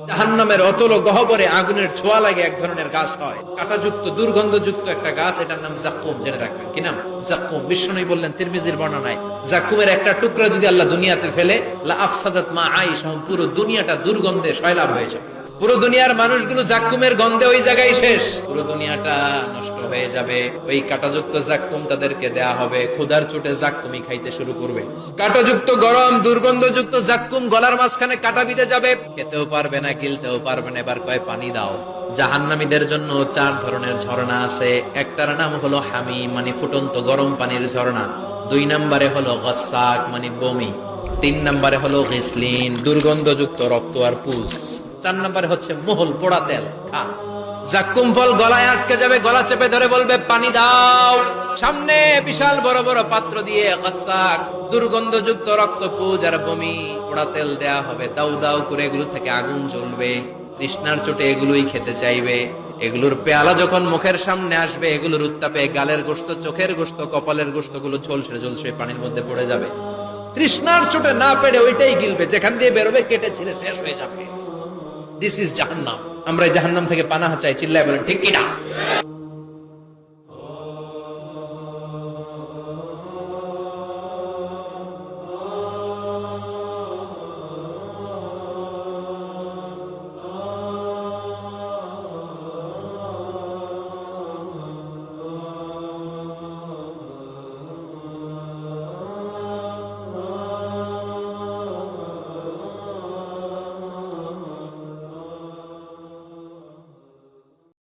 জাহান্নামের অতল গহ্বরে আগুনের ছোঁয়া লাগে এক ধরনের গাছ হয়, কাঁটাযুক্ত দুর্গন্ধযুক্ত একটা গাছ, এটার নাম জাক্কুম। জেনে রাখবেন কি নাম? জাক্কুম। বিষ্ণুই বললেন তিরমিজির বর্ণনায়, জাক্কুমের একটা টুকরা যদি আল্লাহ দুনিয়াতে ফেলে, লা আফসাদাত মা আইশ, পুরো দুনিয়াটা দুর্গন্ধে সয়লাব হয়ে যাবে। পুরো দুনিয়ার মানুষগুলো জাক্কুমের গন্ধে ওই জায়গায় শেষ, পুরো দুনিয়াটা নষ্ট হয়ে যাবে। ওই কাঁটাযুক্ত জাক্কুম তাদেরকে দেয়া হবে, ক্ষুধার চোটে জাক্কুমই খাইতে শুরু করবে। কাঁটাযুক্ত গরম দুর্গন্ধযুক্ত জাক্কুম গলার মাঝখানে কাঁটা বিঁধে যাবে, খেতেও পারবে না, গিলতেও পারবে না। এবার কয় পানি দাও। জাহান্নামীদের জন্য 4 ধরনের ঝর্ণা আছে। একটার নাম হলো হামিম, মানে ফুটন্ত গরম পানির ঝর্ণা। 2 নম্বরে হলো গাসসাক, মানে বমি। 3 নম্বরে হলো গিসলিন, দুর্গন্ধযুক্ত রক্ত আর পুজ। 4 নম্বরে হচ্ছে মোহল, পোড়া তেল। জাক্কুম ফল গলায় আটকে যাবে, গলা চেপে ধরে বলবে পানি দাও। সামনে বিশাল বড় বড় পাত্র দিয়ে গাসসাক, দুর্গন্ধযুক্ত রক্ত, পুজ আর বমি, পোড়া তেল দেয়া হবে। দাউ দাউ করে এগুলো থেকে আগুন জ্বলবে। তৃষ্ণার চোটে এগুলোই খেতে চাইবে। এগুলোর পেয়ালা যখন মুখের সামনে আসবে, এগুলোর উত্তাপে গালের গোশত, চোখের গোশত, কপালের গোশত গুলো ঝলসে ঝলসে পানির মধ্যে পড়ে যাবে। তৃষ্ণার চোটে না পেরে ওইটাই গিলবে, যেখান দিয়ে বেরোবে কেটে ছিঁড়ে শেষ হয়ে যাবে। দিস ইজ জাহান্নাম। আমরা জাহান্নাম থেকে পানাহ চাই, চিল্লায় বলেন ঠিক কিনা?